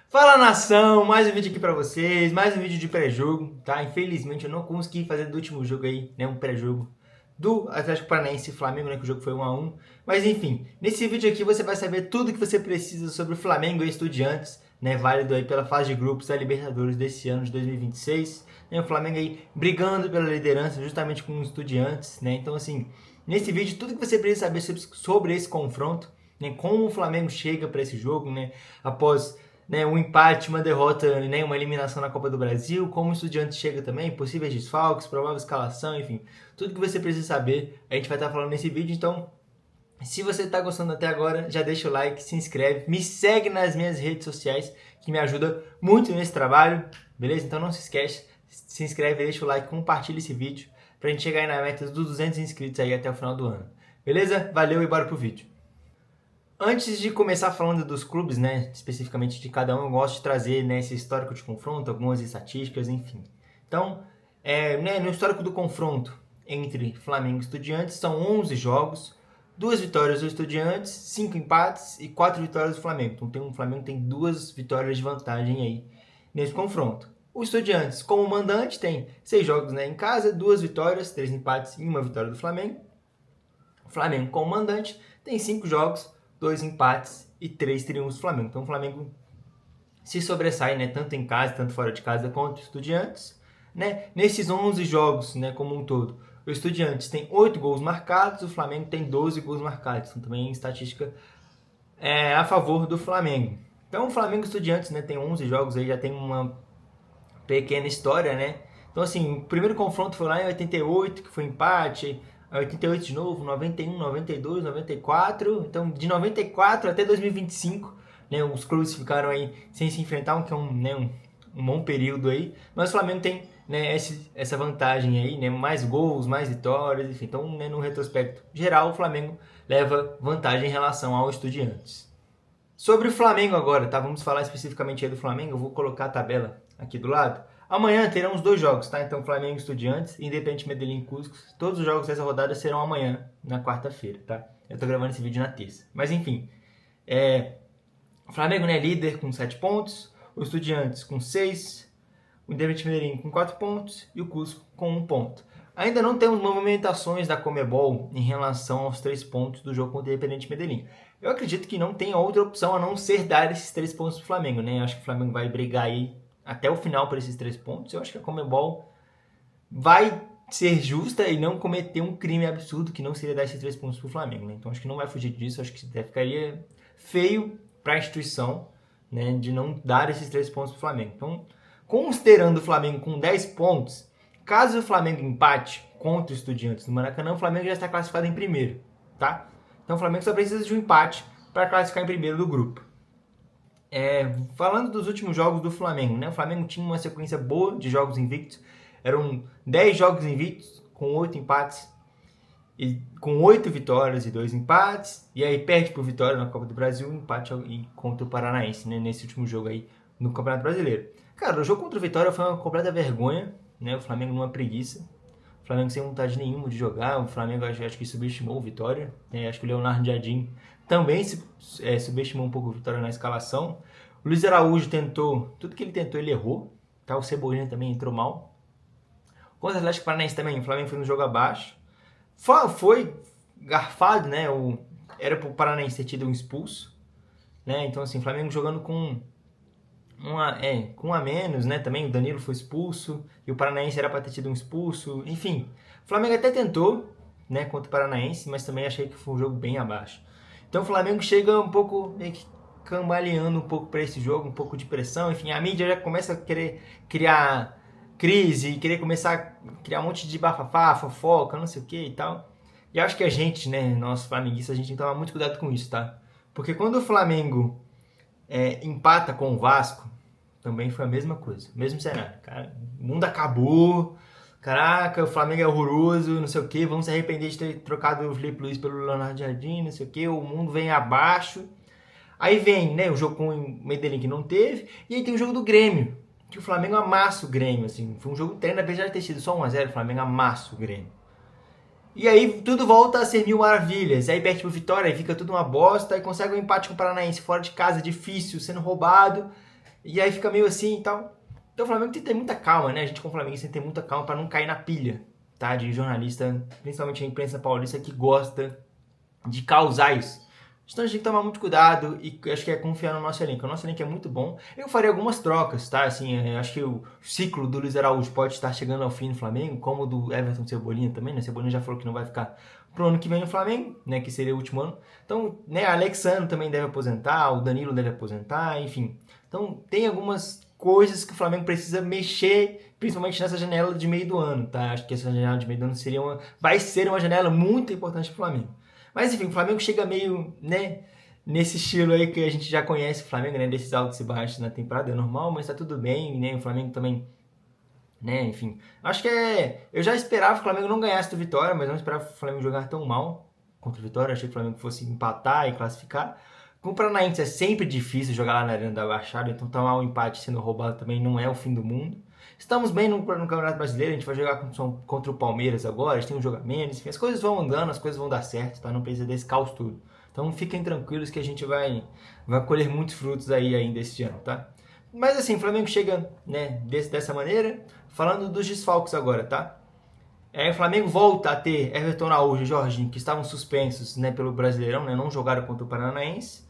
Fala nação, mais um vídeo aqui pra vocês, mais um vídeo de pré-jogo, tá? Infelizmente eu não consegui fazer do último jogo aí, né, um pré-jogo do Atlético Paranaense e Flamengo, né, que o jogo foi 1-1. Mas enfim, nesse vídeo aqui você vai saber tudo que você precisa sobre o Flamengo e Estudiantes, né, válido aí pela fase de grupos da Libertadores desse ano de 2026. Né, o Flamengo aí brigando pela liderança justamente com os Estudiantes, né? Então assim, nesse vídeo tudo que você precisa saber sobre esse confronto, né, como o Flamengo chega para esse jogo, né, após um empate, uma derrota, né, uma eliminação na Copa do Brasil, como o Estudiantes chega também, possíveis desfalques, provável escalação, enfim, tudo que você precisa saber, a gente vai estar falando nesse vídeo. Então, se você está gostando até agora, já deixa o like, se inscreve, me segue nas minhas redes sociais, que me ajuda muito nesse trabalho, beleza? Então não se esquece, se inscreve, deixa o like, compartilha esse vídeo, pra gente chegar aí na meta dos 200 inscritos aí até o final do ano. Beleza? Valeu e bora pro vídeo. Antes de começar falando dos clubes, né, especificamente de cada um, eu gosto de trazer, né, esse histórico de confronto, algumas estatísticas, enfim. Então, no histórico do confronto entre Flamengo e Estudiantes, são 11 jogos, 2 vitórias do Estudiantes, 5 empates e 4 vitórias do Flamengo. Então o Flamengo tem 2 vitórias de vantagem aí nesse confronto. O Estudiantes, como mandante, tem 6 jogos, né, em casa, 2 vitórias, 3 empates e 1 vitória do Flamengo. O Flamengo, como mandante, tem 5 jogos, 2 empates e 3 triunfos do Flamengo. Então o Flamengo se sobressai, né, tanto em casa, tanto fora de casa, contra os Estudiantes. Né? Nesses 11 jogos, né, como um todo, o Estudiantes tem 8 gols marcados, o Flamengo tem 12 gols marcados. Então também estatística a favor do Flamengo. Então o Flamengo e Estudiantes, né, tem 11 jogos, aí já tem uma pequena história, né? Então assim, o primeiro confronto foi lá em 88, que foi empate, 88 de novo, 91, 92, 94. Então, de 94 até 2025, né, os clubes ficaram aí sem se enfrentar, que é um bom período aí. Mas o Flamengo tem, né, essa vantagem aí, né, mais gols, mais vitórias, enfim. Então, né, no retrospecto geral, o Flamengo leva vantagem em relação ao Estudiantes. Sobre o Flamengo agora, tá? Vamos falar especificamente aí do Flamengo. Eu vou colocar a tabela aqui do lado. Amanhã teremos 2 jogos, tá? Então, Flamengo e Estudiantes, Independente Medellín e Cusco. Todos os jogos dessa rodada serão amanhã, na quarta-feira, tá? Eu tô gravando esse vídeo na terça. Mas, enfim. O Flamengo, né, líder com 7 pontos. O Estudiantes com 6. O Independente Medellín com 4 pontos. E o Cusco com 1 ponto. Ainda não temos movimentações da Conmebol em relação aos 3 pontos do jogo contra o Independente Medellín. Eu acredito que não tem outra opção a não ser dar esses 3 pontos pro Flamengo, né? Eu acho que o Flamengo vai brigar aí até o final por esses 3 pontos. Eu acho que a Conmebol vai ser justa e não cometer um crime absurdo que não seria dar esses 3 pontos pro Flamengo, né? Então acho que não vai fugir disso. Acho que ficaria feio para a instituição, né, de não dar esses 3 pontos pro Flamengo. Então, considerando o Flamengo com 10 pontos, caso o Flamengo empate contra o Estudiantes no Maracanã, o Flamengo já está classificado em primeiro, tá? Então o Flamengo só precisa de um empate para classificar em primeiro do grupo. Falando dos últimos jogos do Flamengo, né? O Flamengo tinha uma sequência boa de jogos invictos. Eram 10 jogos invictos com 8 empates, e com 8 vitórias e 2 empates. E aí perde por vitória na Copa do Brasil, empate contra o Paranaense, né? Nesse último jogo aí no Campeonato Brasileiro. Cara, o jogo contra o Vitória foi uma completa vergonha, né? O Flamengo numa preguiça. O Flamengo sem vontade nenhuma de jogar. O Flamengo acho que subestimou o Vitória. Acho que o Leonardo Jardim também subestimou um pouco o Vitória na escalação. O Luiz Araújo tentou, tudo que ele tentou ele errou. Tá? O Cebolinha também entrou mal. Contra o Atlético Paranaense também, o Flamengo foi no jogo abaixo. Foi garfado, né? Era pro Paranaense ter tido um expulso. Né? Então assim, o Flamengo jogando com um a menos, né? Também o Danilo foi expulso e o Paranaense era para ter tido um expulso. Enfim, o Flamengo até tentou, né, contra o Paranaense, mas também achei que foi um jogo bem abaixo. Então o Flamengo chega um pouco meio que cambaleando um pouco para esse jogo, um pouco de pressão. Enfim, a mídia já começa a querer criar crise, querer começar a criar um monte de bafafá, fofoca, não sei o que e tal. E acho que a gente, né, nós flamenguistas, a gente tem que tomar muito cuidado com isso, tá? Porque quando o Flamengo empata com o Vasco, também foi a mesma coisa, mesmo cenário. Cara, o mundo acabou, caraca, o Flamengo é horroroso, não sei o que, vamos se arrepender de ter trocado o Felipe Luiz pelo Leonardo Jardim, não sei o que, o mundo vem abaixo. Aí vem, né, o jogo com o Medellín que não teve, e aí tem o jogo do Grêmio, que o Flamengo amassa o Grêmio, assim, foi um jogo treino, apesar de ter sido só 1-0, o Flamengo amassa o Grêmio. E aí tudo volta a ser mil maravilhas. Aí perde pro Vitória, aí fica tudo uma bosta. Aí consegue um empate com o Paranaense fora de casa, difícil, sendo roubado. E aí fica meio assim e tal. Então o Flamengo tem que ter muita calma, né? A gente como flamenguista tem que ter muita calma para não cair na pilha, tá? De jornalista, principalmente a imprensa paulista, que gosta de causar isso. Então a gente tem que tomar muito cuidado e acho que é confiar no nosso elenco. O nosso elenco é muito bom. Eu farei algumas trocas, tá? Assim, acho que o ciclo do Luiz Araújo pode estar chegando ao fim no Flamengo, como o do Everton Cebolinha também, né? Cebolinha já falou que não vai ficar pro ano que vem no Flamengo, né? Que seria o último ano. Então, né? Alexandre também deve aposentar, o Danilo deve aposentar, enfim. Então, tem algumas coisas que o Flamengo precisa mexer, principalmente nessa janela de meio do ano, tá? Acho que essa janela de meio do ano vai ser uma janela muito importante pro Flamengo. Mas enfim, o Flamengo chega meio, né, nesse estilo aí que a gente já conhece o Flamengo, né, desses altos e baixos na temporada, é normal, mas tá tudo bem, né, o Flamengo também, né, enfim. Acho que eu já esperava que o Flamengo não ganhasse do Vitória, mas não esperava que o Flamengo jogar tão mal contra o Vitória, achei que o Flamengo fosse empatar e classificar. Com o Paranaense é sempre difícil jogar lá na Arena da Baixada, então tomar um empate sendo roubado também não é o fim do mundo. Estamos bem no Campeonato Brasileiro, a gente vai jogar contra o Palmeiras agora, a gente tem um jogo a menos, enfim, as coisas vão andando, as coisas vão dar certo, tá? Não precisa desse caos tudo. Então fiquem tranquilos que a gente vai colher muitos frutos aí ainda este ano, tá? Mas assim, o Flamengo chega, né, dessa maneira, falando dos desfalques agora, tá? O Flamengo volta a ter Everton Araújo e Jorginho, que estavam suspensos, né, pelo Brasileirão, né, não jogaram contra o Paranaense.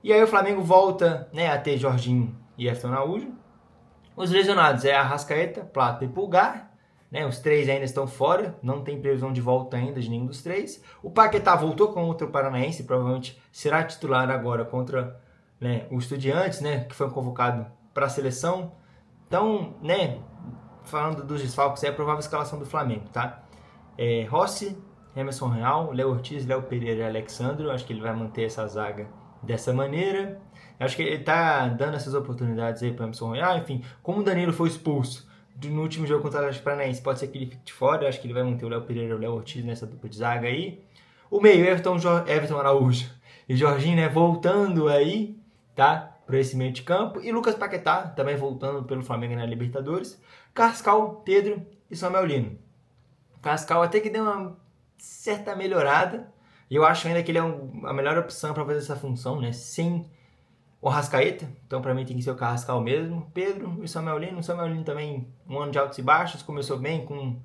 E aí o Flamengo volta, né, a ter Jorginho e Everton Araújo. Os lesionados é Arrascaeta, Plata e Pulgar, né? Os três ainda estão fora, não tem previsão de volta ainda de nenhum dos três. O Paquetá voltou contra o Paranaense, provavelmente será titular agora contra, né, o Estudiantes, né, que foi convocado para a seleção. Então, né, falando dos desfalques, é a provável escalação do Flamengo, tá? Rossi, Emerson Real, Léo Ortiz, Léo Pereira e Alexandre. Acho que ele vai manter essa zaga dessa maneira. Acho que ele tá dando essas oportunidades aí para o Emerson Royal. Enfim, como o Danilo foi expulso no último jogo contra o Atlético Paranaense, pode ser que ele fique de fora. Acho que ele vai manter o Léo Pereira e o Léo Ortiz nessa dupla de zaga aí. O meio, Everton Araújo e Jorginho, né, voltando aí, tá? Para esse meio de campo. E Lucas Paquetá, também voltando pelo Flamengo na Libertadores. Carrascal, Pedro e Samuel Lino. Carrascal até que deu uma certa melhorada. E eu acho ainda que ele é a melhor opção para fazer essa função, né? Sem o Arrascaeta. Então, para mim, tem que ser o Carrascal mesmo. Pedro e o Samuel Lino. O Samuel Lino também, um ano de altos e baixos. Começou bem com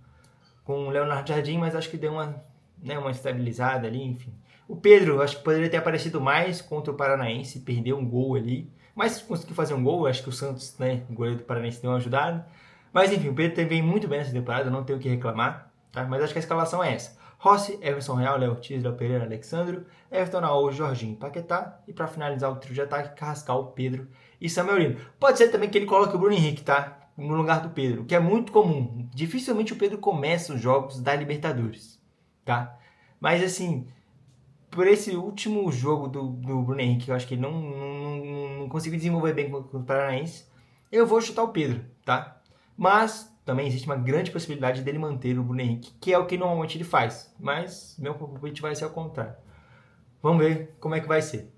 o Leonardo Jardim, mas acho que deu uma estabilizada ali, enfim. O Pedro, acho que poderia ter aparecido mais contra o Paranaense. Perdeu um gol ali. Mas conseguiu fazer um gol. Acho que o Santos, né, o goleiro do Paranaense, deu uma ajudada. Mas, enfim, o Pedro vem muito bem nessa temporada. Não tenho o que reclamar. Tá? Mas acho que a escalação é essa. Rossi, Everson Real, Léo Ortiz, Léo Pereira, Alexandre, Everton Araújo, Jorginho, Paquetá. E para finalizar o trio de ataque, Carrascal, Pedro e Samuel Lino. Pode ser também que ele coloque o Bruno Henrique, tá? No lugar do Pedro, que é muito comum. Dificilmente o Pedro começa os jogos da Libertadores, tá? Mas assim, por esse último jogo do Bruno Henrique, eu acho que ele não conseguiu desenvolver bem com o Paranaense, eu vou chutar o Pedro, tá? Mas também existe uma grande possibilidade dele manter o Bruno Henrique, que é o que normalmente ele faz. Mas meu palpite vai ser ao contrário. Vamos ver como é que vai ser.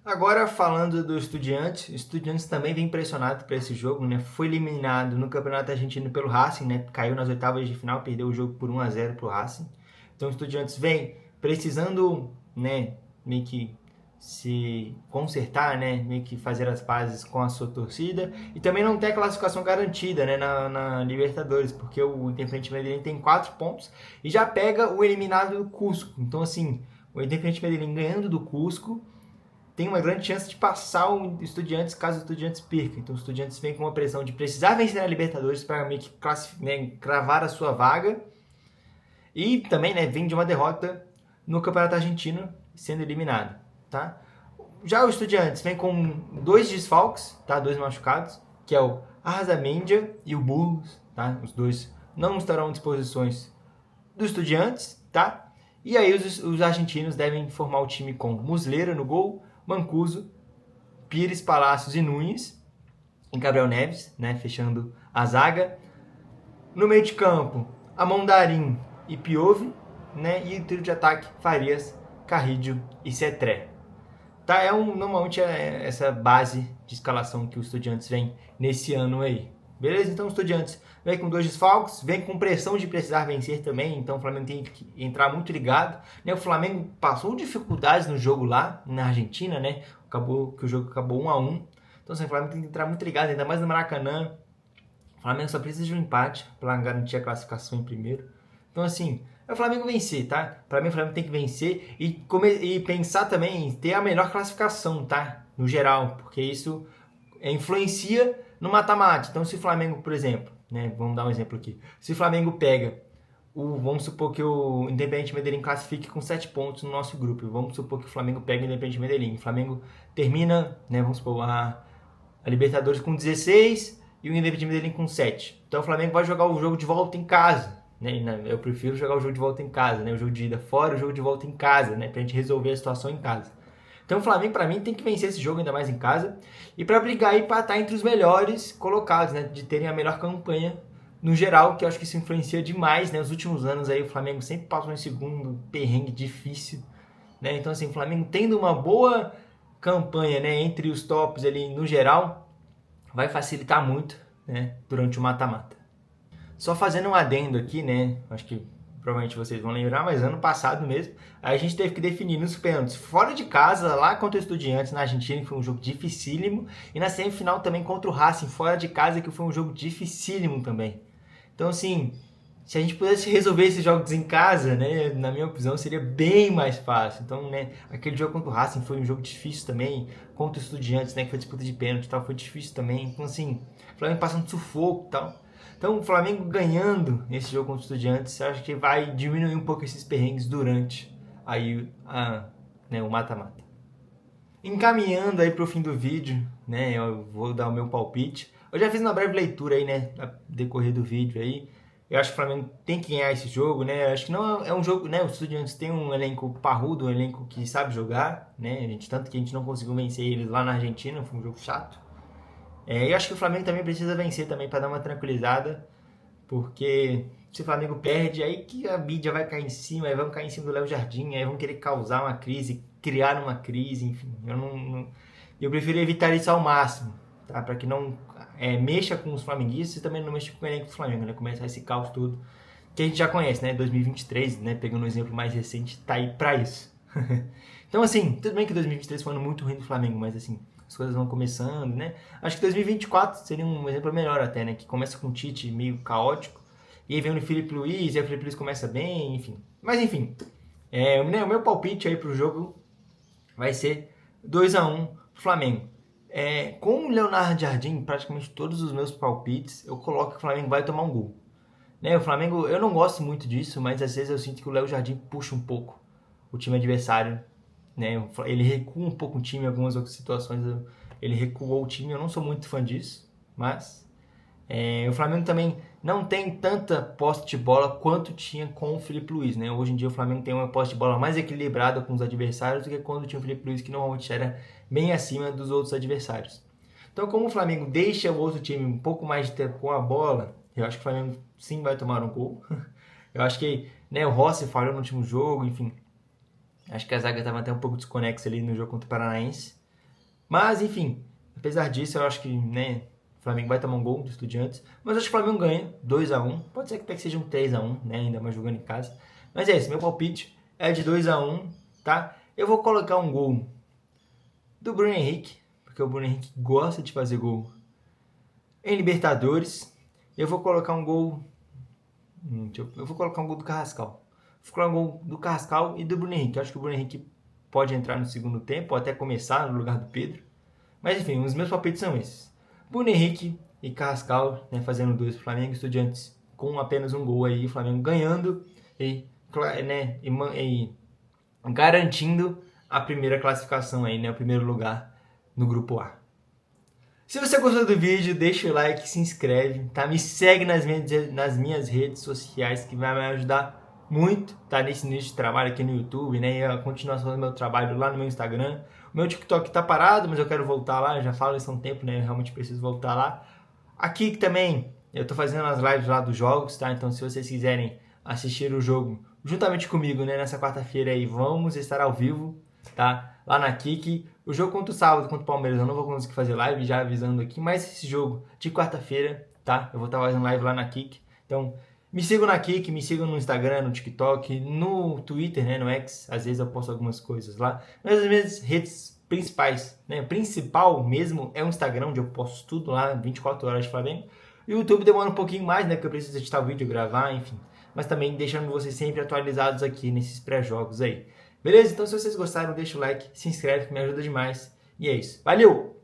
Agora falando do Estudiantes, o Estudiantes também vem pressionado para esse jogo, né? Foi eliminado no Campeonato Argentino pelo Racing, né? Caiu nas oitavas de final, perdeu o jogo por 1-0 para o Racing. Então o Estudiantes vem precisando, né, meio que se consertar, né, meio que fazer as pazes com a sua torcida e também não tem a classificação garantida, né, na Libertadores, porque o Independiente Medellín tem 4 pontos e já pega o eliminado do Cusco. Então assim, o Independiente Medellín ganhando do Cusco tem uma grande chance de passar o Estudiantes caso o Estudiantes perca. Então o Estudiantes vem com uma pressão de precisar vencer a Libertadores para meio que cravar a sua vaga e também, né, vem de uma derrota no Campeonato Argentino sendo eliminado. Tá? Já o Estudiantes vem com 2 desfalques, tá? 2 machucados, que é o Arrasamendia e o Burgos, tá? Os dois não estarão em disposições do Estudiantes, tá? E aí os argentinos devem formar o time com Muslera no gol, Mancuso, Pires, Palacios e Nunes, e Gabriel Neves, né? Fechando a zaga. No meio de campo, Amondarim e Piove, né? E o trio de ataque, Farias, Carrillo e Cetré. Tá, normalmente é essa base de escalação que o Estudiantes vem nesse ano aí. Beleza? Então o Estudiantes vem com 2 desfalques, vem com pressão de precisar vencer também, então o Flamengo tem que entrar muito ligado. Né? O Flamengo passou dificuldades no jogo lá, na Argentina, né? Acabou que o jogo acabou 1-1. Então, assim, o Flamengo tem que entrar muito ligado, ainda mais no Maracanã. O Flamengo só precisa de um empate para garantir a classificação em primeiro. Então, assim, é o Flamengo vencer, tá? Para mim, o Flamengo tem que vencer e pensar também em ter a melhor classificação, tá? No geral, porque isso influencia no mata-mata. Então, se o Flamengo, por exemplo, né? Vamos dar um exemplo aqui. Se o Flamengo pega vamos supor que o Independente Medellín classifique com 7 pontos no nosso grupo. Vamos supor que o Flamengo pega o Independente Medellín. O Flamengo termina, né, vamos supor, a Libertadores com 16 e o Independente Medellín com 7. Então o Flamengo vai jogar o jogo de volta em casa. Né? Eu prefiro jogar o jogo de volta em casa, né? O jogo de ida fora, o jogo de volta em casa, né? Pra gente resolver a situação em casa. Então o Flamengo, para mim, tem que vencer esse jogo ainda mais em casa e para brigar e para estar entre os melhores colocados, né? De terem a melhor campanha no geral, que eu acho que isso influencia demais, né? Os últimos anos aí o Flamengo sempre passou em segundo, perrengue difícil, né? Então assim, o Flamengo tendo uma boa campanha, né, entre os tops ali no geral, vai facilitar muito, né, durante o mata-mata. Só fazendo um adendo aqui, né? Acho que provavelmente vocês vão lembrar, mas ano passado mesmo, a gente teve que definir nos pênaltis fora de casa, lá contra o Estudiantes na Argentina, que foi um jogo dificílimo, e na semifinal também contra o Racing, fora de casa, que foi um jogo dificílimo também. Então, assim, se a gente pudesse resolver esses jogos em casa, né, na minha opinião, seria bem mais fácil. Então, né, aquele jogo contra o Racing foi um jogo difícil também, contra os Estudiantes, né, que foi disputa de pênalti e tal, foi difícil também. Então, assim, o Flamengo passando sufoco e tal. Então, o Flamengo ganhando esse jogo contra os Estudiantes, eu acho que vai diminuir um pouco esses perrengues durante aí né, o mata-mata. Encaminhando aí para o fim do vídeo, né, eu vou dar o meu palpite. Eu já fiz uma breve leitura aí, né, no decorrer do vídeo aí. Eu acho que o Flamengo tem que ganhar esse jogo, né? Eu acho que não é um jogo, né? Os Estudiantes têm um elenco parrudo, um elenco que sabe jogar, né? Tanto que a gente não conseguiu vencer eles lá na Argentina, foi um jogo chato. Eu acho que o Flamengo também precisa vencer também para dar uma tranquilizada, porque se o Flamengo perde, aí que a mídia vai cair em cima, aí vão cair em cima do Léo Jardim, aí vão querer causar uma crise, criar uma crise, enfim. Eu prefiro evitar isso ao máximo, tá? Para que não mexa com os flamenguistas e também não mexa com o elenco do Flamengo, né? Começar esse caos todo que a gente já conhece, né? 2023, né? Pegando um exemplo mais recente, tá aí pra isso. Então, assim, tudo bem que 2023 foi um ano muito ruim do Flamengo, mas assim, as coisas vão começando, né? Acho que 2024 seria um exemplo melhor até, né? Que começa com o Tite meio caótico, e aí vem o Felipe Luiz, e aí o Felipe Luiz começa bem, enfim. Mas enfim, o meu palpite aí pro jogo vai ser 2-1 Flamengo. Com o Leonardo Jardim, praticamente todos os meus palpites, eu coloco que o Flamengo vai tomar um gol. Né? O Flamengo, eu não gosto muito disso, mas às vezes eu sinto que o Léo Jardim puxa um pouco o time adversário. Né? Ele recua um pouco o time em algumas outras situações. Ele recuou o time, eu não sou muito fã disso, mas o Flamengo também não tem tanta posse de bola quanto tinha com o Felipe Luiz. Né? Hoje em dia o Flamengo tem uma posse de bola mais equilibrada com os adversários do que quando tinha o Felipe Luiz, que normalmente era bem acima dos outros adversários. Então, como o Flamengo deixa o outro time um pouco mais de tempo com a bola, eu acho que o Flamengo sim vai tomar um gol. Eu acho que, né, o Rossi falhou no último jogo, enfim. Acho que a zaga estava até um pouco desconexa ali no jogo contra o Paranaense. Mas, enfim, apesar disso, eu acho que, né, o Flamengo vai tomar um gol do Estudiantes. Mas acho que o Flamengo ganha 2-1. Pode ser que seja um 3-1, né, ainda mais jogando em casa. Mas é isso, meu palpite é de 2-1, tá? Eu vou colocar um gol do Bruno Henrique, porque o Bruno Henrique gosta de fazer gol em Libertadores. Eu vou colocar um gol... Eu vou colocar um gol do Carrascal. Vou colocar um gol do Carrascal e do Bruno Henrique. Eu acho que o Bruno Henrique pode entrar no segundo tempo, ou até começar no lugar do Pedro. Mas enfim, os meus palpites são esses. Bruno Henrique e Carrascal, né, fazendo 2 pro Flamengo, Estudiantes com apenas um gol aí, o Flamengo ganhando e garantindo a primeira classificação aí, né, o primeiro lugar no grupo A. Se você gostou do vídeo, deixa o like, se inscreve, tá? Me segue nas minhas redes sociais, que vai me ajudar muito, tá? Nesse início de trabalho aqui no YouTube, né? E a continuação do meu trabalho lá no meu Instagram. O meu TikTok tá parado, mas eu quero voltar lá, já falo isso há um tempo, né? Eu realmente preciso voltar lá. Aqui também, eu tô fazendo as lives lá dos jogos, tá? Então, se vocês quiserem assistir o jogo juntamente comigo, né? Nessa quarta-feira aí, vamos estar ao vivo, tá? Lá na Kik. O jogo contra o sábado, contra o Palmeiras, eu não vou conseguir fazer live, já avisando aqui. Mas esse jogo de quarta-feira, tá? Eu vou estar fazendo live lá na Kik. Então, me sigam na Kik, me sigam no Instagram, no TikTok, no Twitter, né? No X. Às vezes eu posto algumas coisas lá. Mas as minhas redes principais, né? O principal mesmo é o Instagram, onde eu posto tudo lá, 24 horas de Flamengo. E o YouTube demora um pouquinho mais, né? Porque eu preciso editar o vídeo, gravar, enfim. Mas também deixando vocês sempre atualizados aqui nesses pré-jogos aí. Beleza? Então se vocês gostaram, deixa o like, se inscreve, que me ajuda demais. E é isso. Valeu!